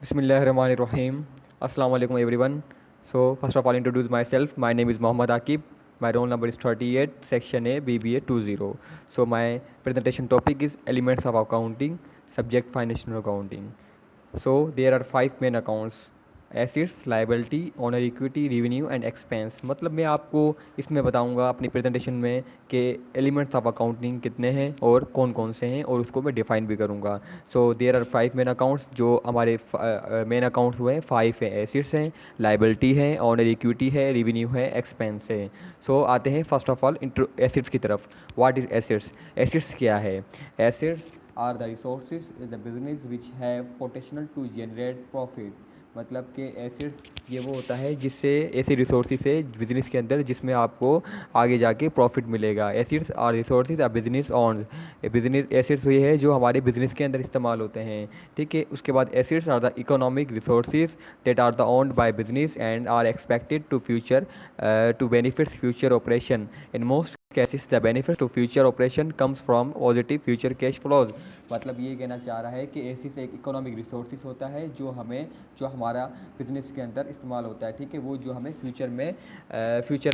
Bismillahirrahmanirrahim. Assalamu alaikum everyone. So first of all introduce myself. My name is Mohammad Akib. My roll number is 38, section A, BBA 20. So my presentation topic is elements of accounting, subject financial accounting. So there are five main accounts: acids, liability, honour equity, revenue and expense. मतलब मैं आपको इसमें बताऊंगा अपनी presentation में कि elements of accounting कितने हैं और कौन कौन से हैं, और उसको मैं डिफाइन भी करूंगा। So there are five main accounts. जो हमारे मेन अकाउंट्स हुए हैं फाइव हैं: एसिड्स हैं, लाइबिलिटी है, ऑनर इक्विटी है, रेवेन्यू है, एक्सपेंस है। सो आते हैं first of all into assets की तरफ। What is assets? एसिड्स क्या है? Assets are the resources is the business which have potential to generate profit. मतलब कि एसिड्स ये वो होता है जिससे ऐसी रिसोर्सेज है बिजनेस के अंदर जिसमें आपको आगे जाके प्रॉफिट मिलेगा। Assets are resources a business on. Business assets ये है जो हमारे बिजनेस के अंदर इस्तेमाल होते हैं, ठीक है। उसके बाद assets are the economic resources that are the owned by business and are expected to future to benefits future operation. In most cases the benefits to future operation comes from positive future cash flows। मतलब ये कहना चाह रहा है कि ऐसी से एक इकोनॉमिक रिसोर्सेज होता है जो हमारा बिजनेस के अंदर इस्तेमाल होता है, ठीक है। वो जो हमें फ्यूचर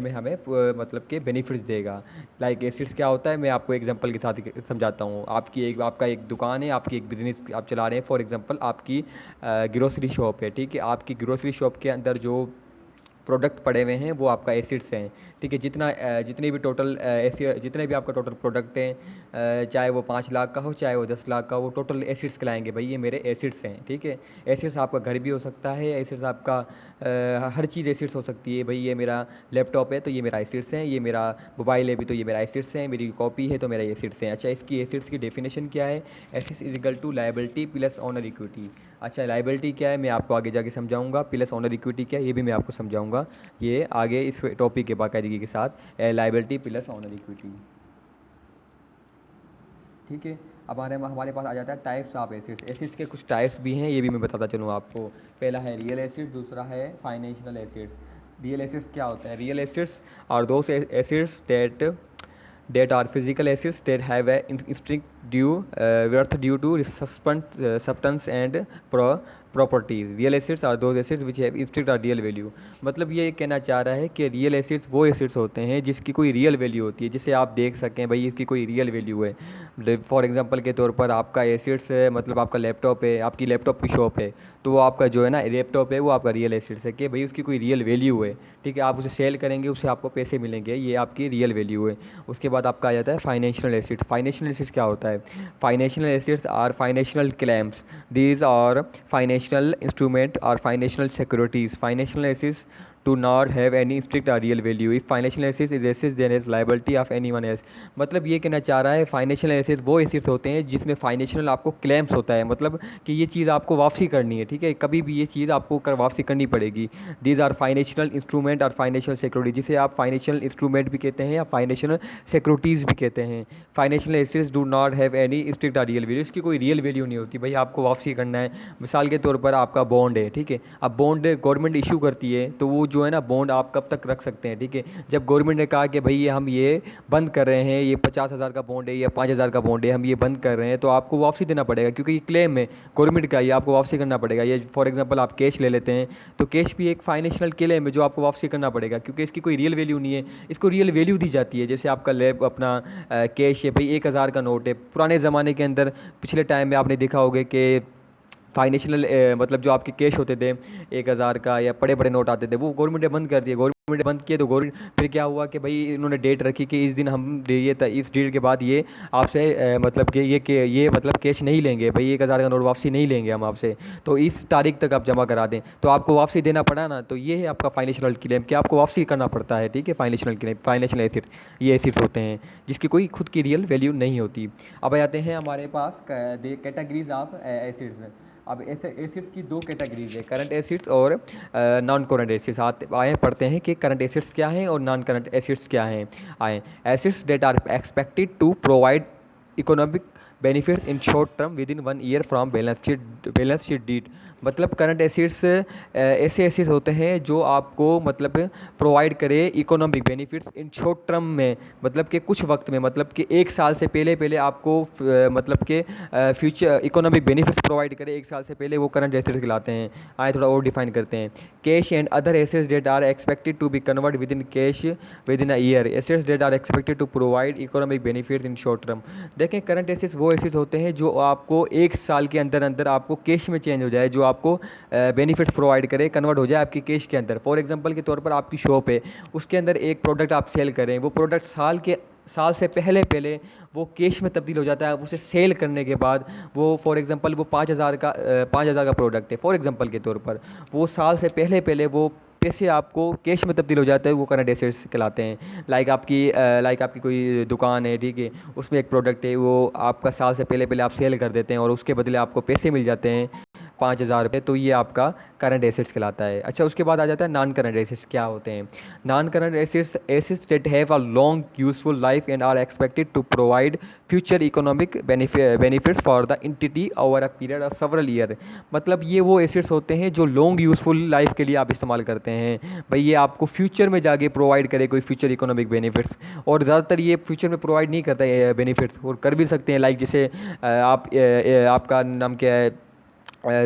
में हमें मतलब के बेनिफिट्स देगा। लाइक एसिड्स क्या होता है, मैं आपको एग्जांपल के साथ समझाता हूँ। आपका एक दुकान है, आपकी एक बिजनेस आप चला रहे हैं। फॉर एग्जांपल आपकी ग्रोसरी शॉप है, ठीक है। आपकी ग्रोसरी शॉप के अंदर जो प्रोडक्ट पड़े हुए हैं वो आपका एसिड्स हैं, ठीक है। जितने भी आपका टोटल प्रोडक्ट हैं, चाहे वो 5 लाख का हो चाहे वो 10 लाख का, वो टोटल एसिड्स कहलाएंगे। भाई ये मेरे एसिड्स हैं, ठीक है। एसिड्स आपका घर भी हो सकता है, एसिड्स आपका हर चीज़ एसिड्स हो सकती है। भाई ये मेरा लैपटॉप है तो ये मेरा एसिड्स हैं, ये मेरा मोबाइल है भी तो ये मेरा एसिड्स हैं, मेरी कॉपी है तो मेरा एसिड्स हैं। अच्छा, इसकी एसिड्स की डेफिनेशन क्या है? Assets is equal to liability plus owner equity. अच्छा, लाइबिलिटी क्या है मैं आपको आगे जाके समझाऊंगा, प्लस ऑनर इक्विटी क्या है ये भी मैं आपको समझाऊंगा ये आगे इस टॉपिक के बाकायदगी के साथ। लाइबिलिटी प्लस ऑनर इक्विटी, ठीक है। अब हमारे पास आ जाता है टाइप्स ऑफ एसिड्स। एसिड्स के कुछ टाइप्स भी हैं, ये भी मैं बताता चलूँ आपको। पहला है रियल एसिड्स, दूसरा है फाइनेंशियल एसिड्स। रियल एसिड्स क्या होता है? Real assets are those assets that are physical acids that have a instinct due worth due to substance and properties. Real acids are those acids which have instinct or real value। मतलब ये कहना चाह रहा है कि real acids वो acids होते हैं जिसकी कोई रियल वैल्यू होती है, जिसे आप देख सकें भाई इसकी कोई रियल वैल्यू है। फॉर एग्जांपल के तौर पर आपका एसिड्स है, मतलब आपका लैपटॉप है, आपकी लैपटॉप की शॉप है, तो वो आपका जो है ना लैपटॉप है वो आपका रियल एसिड्स है कि भाई उसकी कोई रियल वैल्यू है, ठीक है। आप उसे सेल करेंगे, उससे आपको पैसे मिलेंगे, ये आपकी रियल वैल्यू है। उसके बाद आपका आ जाता है फाइनेंशियल एसिड। फाइनेंशियल एसिड्स क्या होता है? Financial assets are financial claims, these are financial instrument और financial securities. Financial assets do not have any strict or real value if financial assets is assets then is liability of anyone else। मतलब ये कहना चाह रहा है financial assets वो assets होते हैं जिसमें फाइनेंशियल आपको क्लेम्स होता है, मतलब कि ये चीज़ आपको वापसी करनी है, ठीक है। कभी भी ये चीज़ आपको वापसी करनी पड़ेगी। दीज आर फाइनेंशियल इंस्ट्रूमेंट और फाइनेंशियल सिक्योरिटी, जिसे आप फाइनेंशियल इंस्ट्रूमेंट भी कहते हैं या फाइनेंशियल सिक्योरिटीज़ भी कहते हैं। Financial assets do not have any strict और रियल वैल्यू, इसकी कोई रियल वैल्यू नहीं होती। भाई आपको वापसी करना है, मिसाल के तौर पर आपका बॉन्ड है, ठीक है। अब बॉन्ड गवर्नमेंट इशू करती है तो वो जो है ना बॉन्ड आप कब तक रख सकते हैं, ठीक है। जब गवर्नमेंट ने कहा कि भाई ये हम ये बंद कर रहे हैं, ये 50,000 का बॉन्ड है या 5,000 का बॉन्ड है, हम ये बंद कर रहे हैं, तो आपको वापसी देना पड़ेगा क्योंकि ये क्लेम है गवर्नमेंट का, ये आपको वापसी करना पड़ेगा। ये फॉर एग्जांपल आप कैश ले लेते हैं तो कैश भी एक फाइनेंशियल क्लेम है जो आपको वापसी करना पड़ेगा क्योंकि इसकी कोई रियल वैल्यू नहीं है, इसको रियल वैल्यू दी जाती है। जैसे आपका लैब अपना कैश है, भाई 1,000 का नोट है। पुराने ज़माने के अंदर पिछले टाइम में आपने देखा होगा कि फाइनेंशियल मतलब जो आपके कैश होते थे 1,000 का या बड़े बड़े नोट आते थे वो गवर्नमेंट ने बंद कर दिए। गवर्नमेंट ने बंद किए तो गवर्नमेंट फिर क्या हुआ कि भाई इन्होंने डेट रखी कि इस दिन हम ये इस डेट के बाद ये आपसे मतलब कि ये मतलब कैश नहीं लेंगे, भाई 1,000 का नोट वापसी नहीं लेंगे हम आपसे, तो इस तारीख तक आप जमा करा दें। तो आपको वापसी देना पड़ा ना, तो ये है आपका फाइनेंशियल क्लेम कि आपको वापसी करना पड़ता है, ठीक है। फाइनेंशियल क्लेम, फाइनेंशियल एसिड ये एसिड्स होते हैं जिसकी कोई खुद की रियल वैल्यू नहीं होती। अब आते हैं हमारे पास कैटेगरीज ऑफ एसिड्स। अब ऐसे एसिड्स की दो कैटेगरीज है, करंट एसिड्स और नॉन करंट एसिड्स। आए पढ़ते हैं कि करंट एसिड्स क्या हैं और नॉन करंट एसिड्स क्या हैं। आए assets that are expected to provide economic benefits in short term with in 1 year from balance sheet date. मतलब करंट एसिड्स ऐसे एसिड्स होते हैं जो आपको मतलब प्रोवाइड करे economic benefits in short term में, मतलब कि कुछ वक्त में, मतलब कि एक साल से पहले पहले आपको मतलब कि फ्यूचर इकोनॉमिक बेनिफिट्स प्रोवाइड करे एक साल से पहले, वो करंट एसिड्स कहलाते हैं। आए थोड़ा और डिफाइन करते हैं। Cash and other assets that are expected to be convert with in cash with in a year, assets that are expected to provide economic benefit in short term. देखें current assets वो assets होते हैं जो आपको एक साल के अंदर अंदर आपको कैश में चेंज हो जाए, जो आपको बेनिफिट्स प्रोवाइड करे, कन्वर्ट हो जाए आपकी कैश के अंदर। फॉर एग्जांपल के तौर पर आपकी शॉप है, उसके अंदर एक प्रोडक्ट आप सेल करें, वो प्रोडक्ट साल से पहले पहले वो कैश में तब्दील हो जाता है। उसे सेल करने के बाद वो फॉर एग्जांपल वो 5,000 का प्रोडक्ट है फॉर एग्जांपल के तौर पर, वो साल से पहले पहले वो पैसे आपको कैश में तब्दील हो जाते हैं, वो करंट एसेट्स कहलाते हैं। लाइक आपकी कोई दुकान है, ठीक है, उसमें एक प्रोडक्ट है, वो आपका साल से पहले पहले आप सेल कर देते हैं और उसके बदले आपको पैसे मिल जाते हैं 5,000 रुपये, तो ये आपका करंट एसेट्स कहलाता है। अच्छा, उसके बाद आ जाता है नॉन करंट एसेट्स। क्या होते हैं non current assets? Assets that have a long useful life and are expected to provide future economic benefits for the entity over a period of several year. मतलब ये वो एसेट्स होते हैं जो long useful life के लिए आप इस्तेमाल करते हैं, भाई ये आपको फ्यूचर में जाके प्रोवाइड करे कोई फ्यूचर इकोनॉमिक बेनिफिट्स। और ज़्यादातर ये फ्यूचर में प्रोवाइड नहीं करता है बेनिफिट्स, और कर भी सकते हैं। लाइक जैसे आपका नाम क्या है,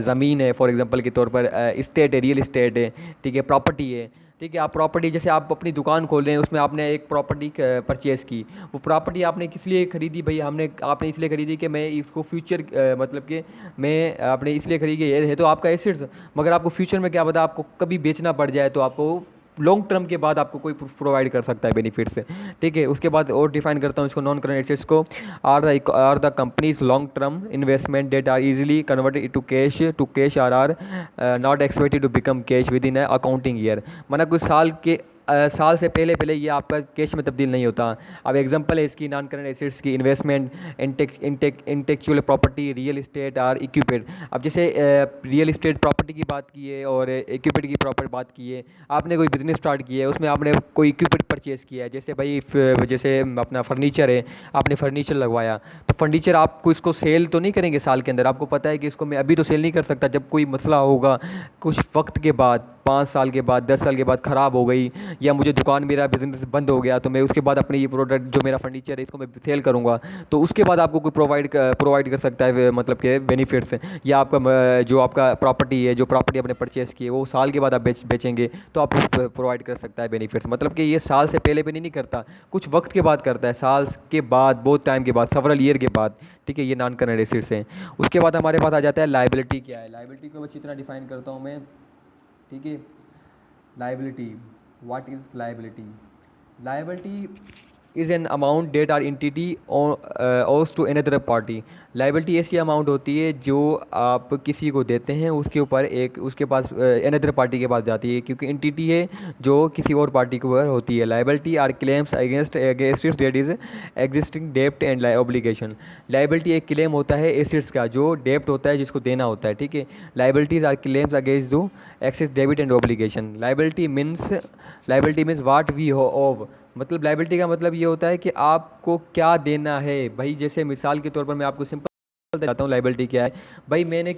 ज़मीन है फॉर एग्जांपल के तौर पर, इस्टेट है, रियल इस्टेट है, ठीक है, प्रॉपर्टी है, ठीक है। आप प्रॉपर्टी, जैसे आप अपनी दुकान खोल रहे हैं, उसमें आपने एक प्रॉपर्टी परचेज़ की, वो प्रॉपर्टी आपने किस लिए खरीदी भाई? आपने इसलिए खरीदी कि मैं इसको फ्यूचर मतलब कि मैं आपने इसलिए खरीदी, ये है तो आपका एसेट्स। मगर आपको फ्यूचर में क्या पता आपको कभी बेचना पड़ जाए, तो आपको लॉन्ग टर्म के बाद आपको कोई प्रोवाइड कर सकता है बेनिफिट्स, ठीक है। उसके बाद और डिफाइन करता हूँ इसको, नॉन करंट एसेट्स को, are the companies long term investment that are easily converted to cash or not expected to become cash with in accounting year. मतलब कुछ साल से पहले पहले ये आपका कैश में तब्दील नहीं होता। अब एग्जांपल है इसकी नॉन करंट एसेट्स की, investment, intellectual property, real estate और इक्विपमेंट। अब जैसे रियल इस्टेट प्रॉपर्टी की बात की है और इक्विपमेंट की प्रॉपर्टी बात की है, आपने कोई बिजनेस स्टार्ट किया है, उसमें आपने कोई इक्विपमेंट परचेज़ किया है, जैसे भाई जैसे अपना फर्नीचर है, आपने फर्नीचर लगवाया, तो फर्नीचर आपको इसको सेल तो नहीं करेंगे साल के अंदर, आपको पता है कि इसको मैं अभी तो सेल नहीं कर सकता, जब कोई मसला होगा कुछ वक्त के बाद, 5 साल के बाद, 10 साल के बाद ख़राब हो गई, या मुझे दुकान, मेरा बिजनेस बंद हो गया, तो मैं उसके बाद अपने ये प्रोडक्ट जो मेरा फर्नीचर है इसको मैं सेल करूँगा, तो उसके बाद आपको कोई प्रोवाइड कर सकता है मतलब के बेनिफिट्स। या आपका जो आपका प्रॉपर्टी है, जो प्रॉपर्टी आपने परचेज़ की है, वो साल के बाद आप बेचेंगे तो आपको प्रोवाइड कर सकता है बेनिफिट्स। मतलब कि ये साल से पहले भी नहीं करता, कुछ वक्त के बाद करता है, साल के बाद, बहुत टाइम के बाद, सेवरल ईयर के बाद, ठीक है। ये नॉन करंट एसेट्स हैं। उसके बाद हमारे पास आ जाता है लाइबिलिटी। क्या है लाइबिलिटी को अच्छी तरह डिफाइन करता हूँ मैं, ठीक है। Liability, what is liability? Liability is an amount that are entity owes to another party. Liability ऐसी अमाउंट होती है जो आप किसी को देते हैं, उसके ऊपर उसके पास अनदर पार्टी के पास जाती है, क्योंकि इंटिटी है जो किसी और पार्टी के ऊपर होती है। Liability are claims against that is existing डेप्ट एंड ऑब्लिगेशन। लाइबिलिटी एक क्लेम होता है एसेट्स का, जो डेप्ट होता है जिसको देना होता है, ठीक है। लाइबिलिटीज आर क्लेम्स अगेंस्ट जो excess debit and obligation. Liability means what we owe. मतलब लाइबिलिटी का मतलब ये होता है कि आपको क्या देना है भाई। जैसे मिसाल के तौर पर मैं आपको सिंपल बताता हूँ लाइबिलिटी क्या है। भाई मैंने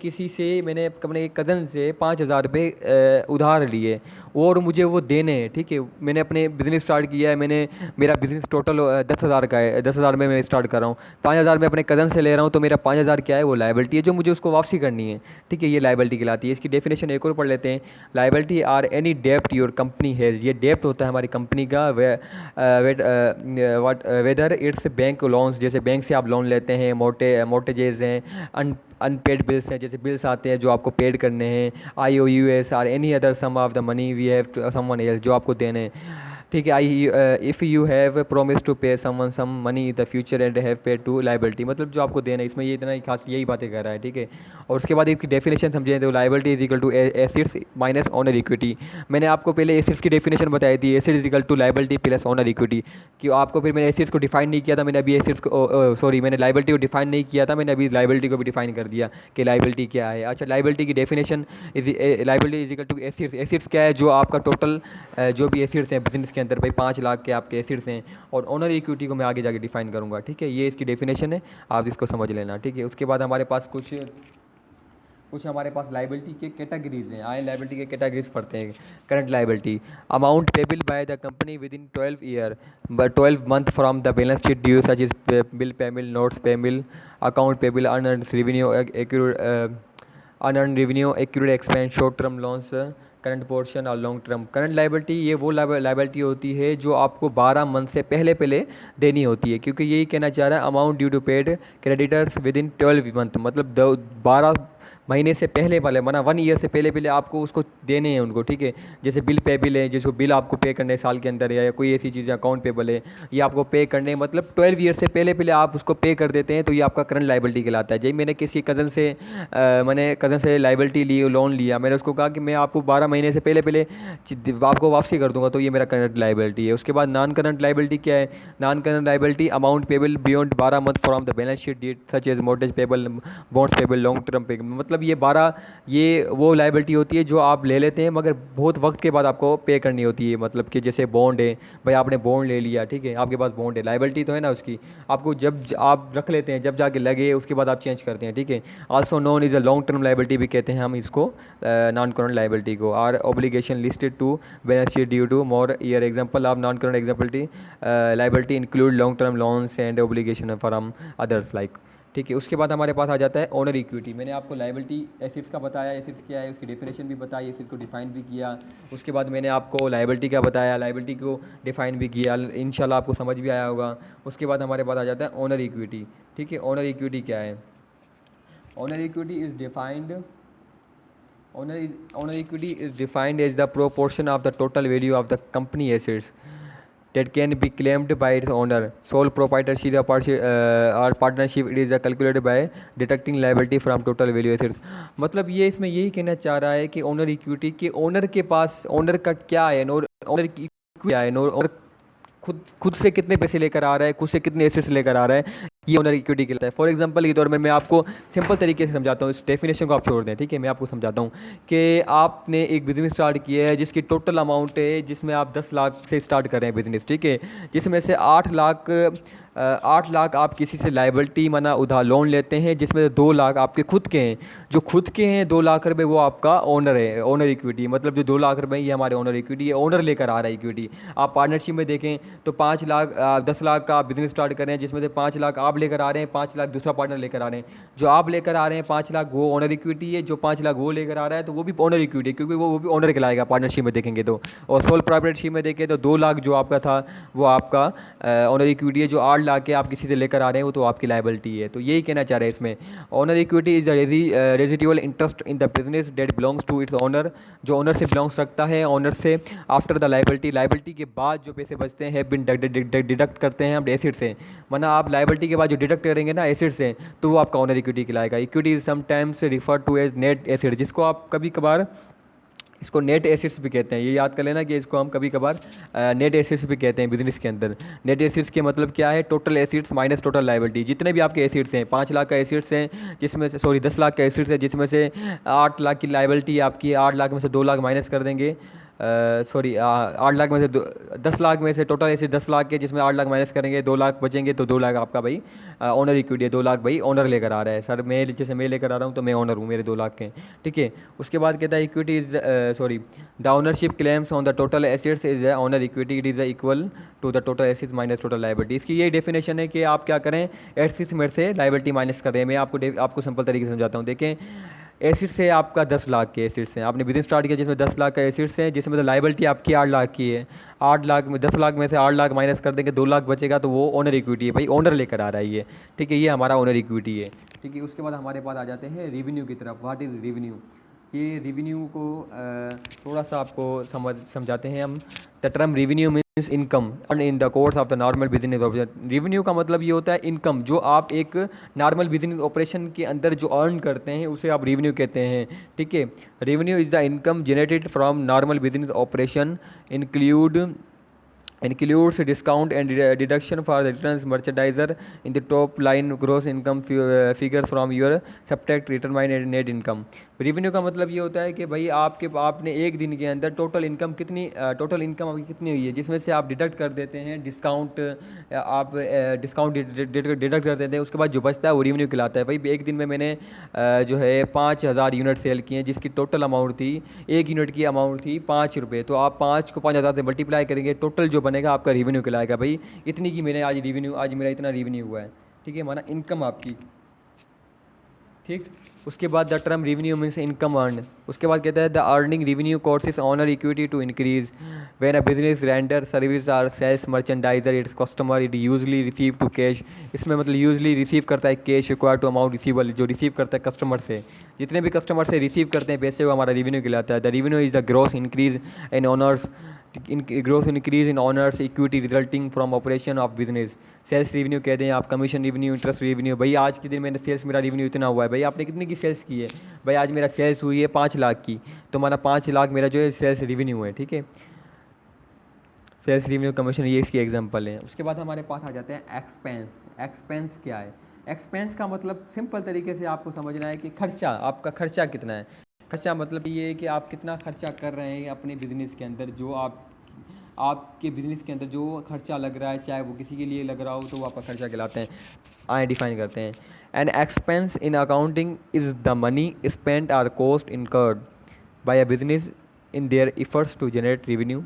अपने एक कज़न से 5,000 रुपये उधार लिए और मुझे वो देने हैं, ठीक है। मैंने अपने बिज़नेस स्टार्ट किया है, मेरा बिज़नेस टोटल 10,000 का है, 10,000 में मैं स्टार्ट कर रहा हूँ, 5,000 मैं अपने कज़न से ले रहा हूँ, तो मेरा 5,000 क्या है, वो लाइबिलिटी है जो मुझे उसको वापसी करनी है, ठीक है। ये लाइबिलिटी कहलाती है। इसकी डेफिनेशन एक और पढ़ लेते हैं। Liability are any dept your company has. ये डेप्ट होता है हमारी कंपनी का, वेदर इट्स बैंक लोन्स, जैसे बैंक से आप लोन लेते हैं, मोर्टेजेज हैं, अनपेड बिल्स हैं, जैसे बिल्स आते हैं जो आपको पेड करने हैं, IOUs are any other sum of the money we have to someone else, जो आपको देने हैं, ठीक है। If you have promise to pay someone some money in the future and have paid to liability. मतलब जो आपको देना है, इसमें ये इतना ही खास यही बातें कर रहा है, ठीक है। और उसके बाद इसकी डेफिनेशन समझें तो liability is equal to assets minus owner equity. मैंने आपको पहले एसेट्स की डेफिनेशन बताई थी, asset is equal to liability plus owner equity. कि आपको फिर मैंने एसेट्स को डिफाइन नहीं किया था, मैंने अभी एसेट्स को मैंने लाइबिलिटी को डिफाइन नहीं किया था, मैंने अभी लाइबिलिटी को भी डिफाइन कर दिया कि लाइबिलिटी क्या है। अच्छा, लाइबिलिटी की definition liability is equal to assets. Assets क्या है? जो आपका टोटल जो भी एसेट्स हैं बिजनेस के अंदर, भाई 5 लाख के आपके एसेट्स हैं, और ऑनर इक्विटी को मैं आगे जाके डिफाइन करूँगा, ठीक है। ये इसकी डेफिनेशन है, आप इसको समझ लेना, ठीक है। उसके बाद हमारे पास कुछ कुछ हमारे पास लाइबिलिटी के कैटेगरीज हैं, आए लाइबिलिटी के कैटेगरीज पढ़ते हैं। Current liability, amount payable by the company with in 12 year 12 month from the balance sheet due such is bill payable, notes payable, account payable, unearned revenue, unearned revenue, accurate expense, short term loans, current portion और long term. Current liability ये वो liability होती है जो आपको 12 month से पहले पहले देनी होती है, क्योंकि यही कहना चाह रहा है amount due to paid creditors with in 12 month, मतलब 12 महीने से पहले वाले, माना 1 ईयर से पहले पहले आपको उसको देने हैं उनको, ठीक है। जैसे बिल पेबल है, जिसको बिल आपको पे करने साल के अंदर, या कोई ऐसी चीज़ अकाउंट पेबल है ये आपको पे करने, मतलब 12 ईयर से पहले पहले आप उसको पे कर देते हैं, तो ये आपका करंट लाइबिलिटी कहलाता है। जब मैंने किसी कज़न से मैंने कज़न से लाइबिलिटी ली, लोन लिया, मैंने उसको कहा कि मैं आपको 12 महीने से पहले पहले आपको वापसी कर दूंगा, तो ये मेरा करंट लाइबिलिटी है। उसके बाद नॉन करंट लाइबिलिटी क्या है? Non current liability, amount payable beyond 12 month from the balance sheet date such as mortgage payable, bonds payable, long term payable. मतलब ये वो लाइबिलिटी होती है जो आप ले लेते हैं मगर बहुत वक्त के बाद आपको पे करनी होती है। मतलब कि जैसे बॉन्ड है, भाई आपने बॉन्ड ले लिया, ठीक है, आपके पास बॉन्ड है, लाइबिलिटी तो है ना उसकी, आपको जब आप रख लेते हैं, जब जाके लगे उसके बाद आप चेंज करते हैं, ठीक है। Also known is a long term liability भी कहते हैं हम इसको, नॉन करंट लाइबिलिटी को। Are obligation listed to balance sheet due to more year, example of non current एग्जाम्पलिटी liability include long term loans and obligation from others like, ठीक है। उसके बाद हमारे पास आ जाता है ओनर इक्विटी। मैंने आपको लाइबिलिटी एसिड्स का बताया, एसिड्स क्या है उसकी डेफिनेशन भी बताई, एसिड को डिफाइन भी किया। उसके बाद मैंने आपको लाइबिलिटी का बताया, लाइबिलिटी को डिफाइन भी किया, इंशाल्लाह आपको समझ भी आया होगा। उसके बाद हमारे पास आ जाता है ओनर इक्विटी, ठीक है। ओनर इक्विटी क्या है? Owner equity is defined owner equity is defined as the proportion of the total value of the company assets that can be claimed by its owner. Sole proprietorship or partnership, it is calculated by deducting liability from total value assets. मतलब ये इसमें यही कहना चाह रहा है कि owner equity के ओनर के पास, ओनर का क्या है, ओनर की क्या है, ओनर खुद से कितने पैसे लेकर आ रहा है, खुद से कितने एसेट्स लेकर आ रहा है, ये ओनर इक्विटी कहलाता है। फॉर एग्जांपल के तौर में मैं आपको सिंपल तरीके से समझाता हूँ, इस डेफिनेशन को आप छोड़ दें, ठीक है। मैं आपको समझाता हूँ कि आपने एक बिज़नेस स्टार्ट किया है जिसकी टोटल अमाउंट है, जिसमें आप 10 लाख से स्टार्ट कर रहे हैं बिज़नेस, ठीक है। जिसमें से 8 लाख आप किसी से लाइबिलिटी माना उधार लोन लेते हैं, जिसमें से 2 लाख आपके खुद के हैं। जो खुद के हैं 2 लाख रुपए, वो आपका ओनर है, ओनर इक्विटी। मतलब जो 2 लाख रुपए ये हमारे ओनर इक्विटी है, ओनर लेकर आ रहा है इक्विटी। आप पार्टनरशिप में देखें तो 5 लाख 10 लाख का आप बिजनेस स्टार्ट कर रहे हैं, जिसमें से 5 लाख आप लेकर आ रहे हैं, 5 लाख दूसरा पार्टनर लेकर आ रहे हैं। जो आप लेकर आ रहे हैं 5 लाख, वो ओनर इक्विटी है। जो 5 लाख वो लेकर आ रहा है तो वो भी ओनर इक्विटी है, क्योंकि वो भी ओनर कहलाएगा पार्टनरशिप में देखेंगे तो। और सोल प्रोप्राइटरशिप में देखें तो 2 लाख जो आपका था वो आपका ओनर इक्विटी है। जो 8 लाख है आप किसी से लेकर आ रहे हैं वो तो आपकी लाइबिलिटी है। तो यही कहना चाह रहे हैं इसमें, owner equity is the residual interest in the business that belongs to its owner, जो ओनर से बिलोंग्स रखता है, ओनर से आफ्टर द लाइबिलिटी, लाइबिलिटी के बाद जो पैसे बचते हैं बिन डिडक्ट करते हैं हम एसिड से। वरना आप लाइबिलिटी के बाद जो डिडक्ट करेंगे ना एसिड से, तो वो आपका ओनर इक्विटी कहलाएगा। Equity is sometimes refer to as net asset, जिसको आप कभी कभार इसको नेट एसिड्स भी कहते हैं। ये याद कर लेना कि इसको हम कभी कभार नेट एसिड्स भी कहते हैं बिजनेस के अंदर। नेट एसिड्स के मतलब क्या है? Total acids minus total liability. जितने भी आपके एसिड्स हैं, 5 लाख का एसिड्स हैं जिसमें से, सॉरी 10 लाख का एसिड्स है जिसमें से 8 लाख की लाइबिलिटी आपकी, 8 लाख में से 2 लाख माइनस कर देंगे, सॉरी 8 लाख में से 10 लाख में से टोटल ऐसे 10 लाख के, जिसमें 8 लाख माइनस करेंगे 2 लाख बचेंगे, तो 2 लाख आपका भाई ओनर इक्विटी है। 2 लाख भाई ओनर लेकर आ रहा है। सर मैं जैसे मैं लेकर आ रहा हूँ तो मैं ओनर हूँ, मेरे 2 लाख के, ठीक है। उसके बाद कहता है equity is, sorry the ownership claims on the total assets is owner equity, it is equal to the total assets minus total liability. इसकी यही डेफिनेशन है कि आप क्या करें, एसेट्स में से लाइबिलिटी माइनस करें। मैं आपको सिंपल तरीके से समझाता हूँ। देखें, एसिड्स है आपका 10 लाख के एसिड्स हैं, आपने बिजनेस स्टार्ट किया जिसमें 10 लाख का एसिड्स हैं, जिसमें तो लाइबिलिटी आपकी 8 लाख की है। 8 लाख में 10 लाख में से 8 लाख माइनस कर देंगे, 2 लाख बचेगा, तो वो ओनर इक्विटी है भाई, ओनर लेकर आ रहा है ये, ठीक है। ये हमारा ओनर इक्विटी है, ठीक है। उसके बाद हमारे पास आ जाते हैं रेवेन्यू की तरफ। What is revenue? ये रेवेन्यू को थोड़ा सा आपको समझाते हैं हम। The term revenue means income earn in the course of the normal business operation. Revenue का मतलब ये होता है इनकम, जो आप एक नॉर्मल बिजनेस ऑपरेशन के अंदर जो अर्न करते हैं उसे आप रेवेन्यू कहते हैं, ठीक है। Revenue is the income generated from normal business operation, include includes discount and deduction for the returns merchandiser in the top line gross income figures from your subtract determined net income। Revenue का मतलब ये होता है कि भाई आपने एक दिन के अंदर टोटल इनकम आपकी कितनी हुई है, जिसमें से आप डिडक्ट कर देते हैं डिस्काउंट, आप डिस्काउंट डिडक्ट कर देते हैं, उसके बाद जो बचता है वो रेवेन्यू कहलाता है। भाई एक दिन में मैंने जो है 5,000 यूनिट सेल किए हैं, जिसकी टोटल अमाउंट थी, एक यूनिट की अमाउंट थी 5 रुपये, तो आप 5 को 5,000 से मल्टीप्लाई करेंगे, टोटल जो बनेगा आपका रेवेन्यू कहलाएगा। भाई इतनी की मैंने आज मेरा इतना रेवेन्यू हुआ है, ठीक है, माना इनकम आपकी, ठीक। उसके बाद the term revenue means income earn. उसके बाद कहता है the earning revenue causes owner equity to increase when a business render service or sells merchandiser its customer it usually receive to cash. इसमें मतलब यूजली रिसीव करता है cash require to amount receivable, जो receive करता है customer से, जितने भी कस्टमर से रिसीव करते हैं पैसे, वो हमारा रेवेन्यू कहलाता है। The revenue is the gross increase in owners growth increase in owners equity resulting from operation of business. Sales revenue कहते हैं आप, कमीशन रेवेन्यू, इंटरेस्ट रेवेन्यू। भाई आज के दिन मैंने सेल्स, मेरा रेवेन्यू इतना हुआ है। भाई आपने कितने की सेल्स की है? भाई आज मेरा सेल्स हुई है 5 लाख की, तो माना 5 लाख मेरा जो है सेल्स रेवेन्यू है, ठीक है। सेल्स रेवेन्यू कमीशन, ये इसकी एग्जांपल है। उसके बाद हमारे पास आ जाते हैं एक्सपेंस। एक्सपेंस क्या है? एक्सपेंस का मतलब सिंपल तरीके से आपको समझना है कि खर्चा, आपका खर्चा कितना है। खर्चा मतलब ये है कि आप कितना खर्चा कर रहे हैं अपने बिजनेस के अंदर, जो आपके बिजनेस के अंदर जो खर्चा लग रहा है, चाहे वो किसी के लिए लग रहा हो, तो वो आपका खर्चा कहलाते हैं। आए डिफाइन करते हैं। An expense in accounting is the money spent or cost incurred by a business in their efforts to generate revenue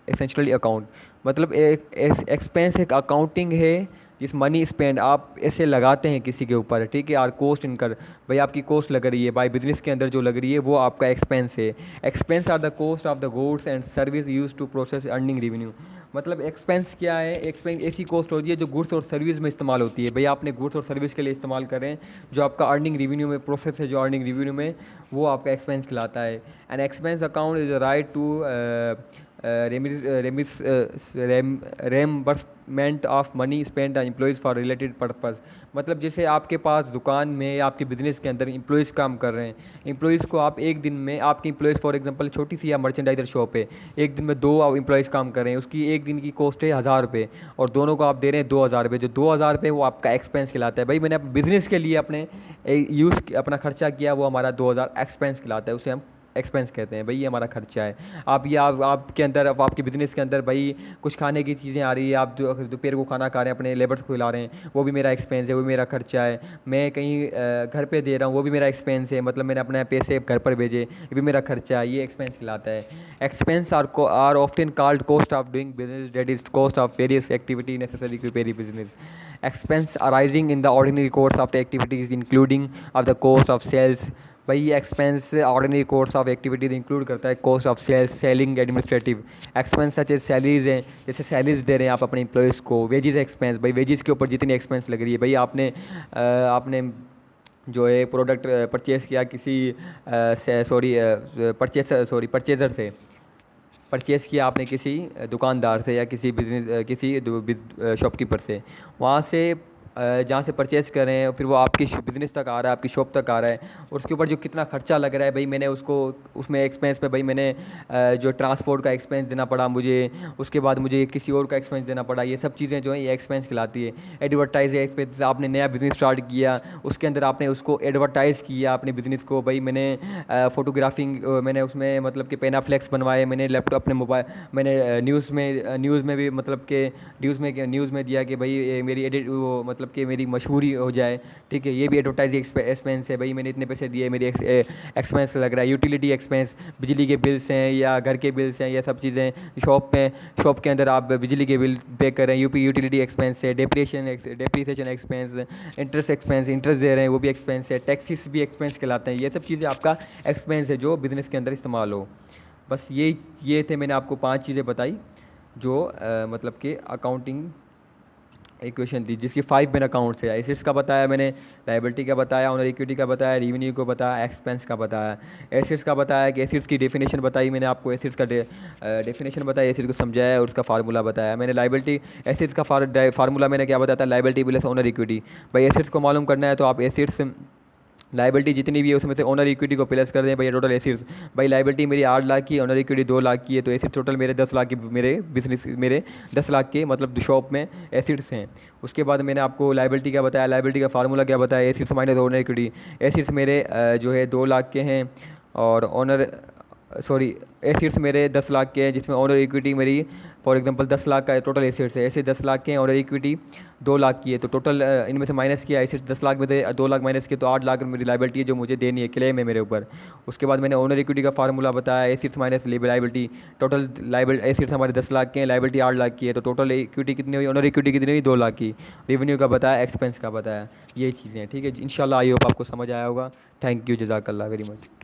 essentially account. मतलब एक एक्सपेंस एक अकाउंटिंग है, जिस मनी स्पेंड आप ऐसे लगाते हैं किसी के ऊपर, ठीक है, आर कोस्ट इनकर, भाई आपकी कोस्ट लग रही है, भाई बिजनेस के अंदर जो लग रही है वो आपका एक्सपेंस है। Expense are the cost of the goods and service use to process earning revenue. मतलब एक्सपेंस क्या है? एक्सपेंस ऐसी कॉस्ट होती है जो गुड्स और सर्विस में इस्तेमाल होती है। भाई आपने गुड्स और सर्विस के लिए इस्तेमाल करें, जो आपका अर्निंग रेवेन्यू में प्रोसेस है, जो अर्निंग रेवेन्यू में, वो आपका एक्सपेंस कहलाता है। An expense account is right to reimbursement of money spend employees for related purpose. मतलब जैसे आपके पास दुकान में या आपके बिजनेस के अंदर एम्प्लॉयज़ काम कर रहे हैं, एम्प्लॉयज़ को आप एक दिन में, आपकी एम्प्लॉयज़ फॉर एग्जांपल छोटी सी या मर्चेंडाइजर शॉप है, एक दिन में 2 एम्प्लॉयज़ काम कर रहे हैं, उसकी एक दिन की कॉस्ट है 1,000 रुपये, और दोनों को आप दे रहे हैं 2,000 रुपये। जो 2,000 रुपये वो आपका एक्सपेंस कहलाता है। भाई मैंने बिजनेस के लिए अपना खर्चा किया, वो हमारा 2,000 एक्सपेंस कहलाता है, उसे हम एक्सपेंस कहते हैं। भाई ये हमारा खर्चा है। आपके अंदर, अब आपके बिजनेस के अंदर भाई कुछ खाने की चीज़ें आ रही है, आप जो दोपहर को खाना खा रहे हैं, अपने लेबर्स को खिला रहे हैं, वो भी मेरा एक्सपेंस है, वो भी मेरा खर्चा है। मैं कहीं घर पे दे रहा हूँ, वो भी मेरा एक्सपेंस है, मतलब मैंने अपने पैसे घर पर भेजे, ये भी मेरा खर्चा है, ये एक्सपेंस कहलाता है। Expense are often called cost of doing business, that is cost of various activity necessary to very business. Expense arising in the ordinary course of activities including of the cost of sales. भाई ये expense ordinary course of activities include करता है cost of sales, selling, administrative expense such as salaries हैं, जैसे salaries दे रहे हैं आप अपने एम्प्लॉयज़ को। वेजेस एक्सपेंस, भाई वेजेस के ऊपर जितनी एक्सपेंस लग रही है, भाई आपने जो है प्रोडक्ट परचेज़ किया किसी परचेज़र से, परचेज़ किया आपने किसी दुकानदार से या किसी शॉपकीपर से, वहाँ से जहाँ से परचेज़ कर रहे हैं, फिर वो आपकी बिज़नेस तक आ रहा है, आपकी शॉप तक आ रहा है, और उसके ऊपर जो कितना खर्चा लग रहा है, भाई मैंने उसमें एक्सपेंस पे, भाई मैंने जो ट्रांसपोर्ट का एक्सपेंस देना पड़ा मुझे, उसके बाद मुझे किसी और का एक्सपेंस देना पड़ा, ये सब चीज़ें जो है ये एक्सपेंस कहलाती है। एडवर्टाइज एक्सपेंस, आपने नया बिज़नेस स्टार्ट किया, उसके अंदर आपने उसको एडवर्टाइज़ किया अपने बिज़नेस को। भाई मैंने फ़ोटोग्राफिंग, मैंने उसमें मतलब कि पेनाफ्लेक्स बनवाए, मैंने लैपटॉप अपने मोबाइल, मैंने न्यूज़ में भी मतलब कि न्यूज़ में दिया कि भाई मेरी एडिट वो मतलब कि मेरी मशहूरी हो जाए, ठीक है, ये भी एडवर्टाइज एक्सपेंस है। भाई मैंने इतने पैसे दिए, मेरी एक्सपेंस लग रहा है। यूटिलिटी एक्सपेंस, बिजली के बिल्स हैं या घर के बिल्स हैं, ये सब चीज़ें शॉप के अंदर आप बिजली के बिल पे कर रहे हैं, यूटिलिटी एक्सपेंस है। डेप्रीसिएशन एक्सपेंस, इंटरेस्ट दे रहे हैं, वो भी एक्सपेंस है। टैक्सेस भी एक्सपेंस कहलाते हैं। ये सब चीज़ें आपका एक्सपेंस है जो बिज़नेस के अंदर इस्तेमाल हो। बस ये थे, मैंने आपको 5 चीज़ें बताई जो मतलब कि अकाउंटिंग इक्वेशन थी, जिसकी 5 मेन अकाउंट्स है। एसेट्स का बताया मैंने, लायबिलिटी का बताया, ऑनर इक्विटी का बताया, रेवेन्यू को बताया, एक्सपेंस का बताया। एसेट्स का बताया कि एसेट्स की डेफिनेशन बताई मैंने आपको, एसेट्स का डेफिनेशन बताया, एसेट्स को समझाया और उसका फार्मूला बताया मैंने। लायबिलिटी, एसेट्स का फार्मूला मैंने क्या बताया था, लायबिलिटी प्लस ऑनर इक्विटी। भाई एसेट्स को मालूम करना है तो आप एसेट्स लाइबिलिटी जितनी भी है उसमें से ओनर इक्विटी को प्लस कर दें भैया, टोटल एसिड्स। भाई लाइबिलिटी मेरी 8 लाख की है, ओनर इक्विटी 2 लाख की है, तो एसिड टोटल मेरे 10 लाख के, मेरे बिजनेस मेरे 10 लाख के मतलब शॉप में एसिड्स हैं। उसके बाद मैंने आपको लाइबिलिटी क्या बताया, लाइबिलिटी का फार्मूला क्या बताया, acids minus owner equity. Acids मेरे जो है 2 लाख के हैं, और ओनर सॉरी एसिड्स मेरे 10 लाख के हैं, जिसमें ऑनर इक्विटी मेरी फॉर एग्जांपल 10 लाख का टोटल एसिड्स है, ऐसे 10 लाख के हैं, ऑनर इक्विटी 2 लाख की है, तो टोटल इनमें से माइनस किया, एसिड्स 10 लाख में थे, 2 लाख माइनस किए, तो 8 लाख मेरी लाइबिलिटी है जो मुझे देनी है, क्लेम है मेरे ऊपर। उसके बाद मैंने ऑनर इक्विटी का फार्मूला बताया, acids minus liability. Total acids हमारे 10 लाख के हैं, लाइबिलिटी 8 लाख की है, तो टोटल इक्विटी कितनी हुई, ऑनर इक्विटी कितनी हुई, 2 लाख की। रेवेन्यू का बताया, एक्सपेंस का बताया, ये चीज़ें हैं। ठीक है, इंशाल्लाह आई होप आपको समझ आया होगा। थैंक यू, जज़ाकल्लाह वेरी मच।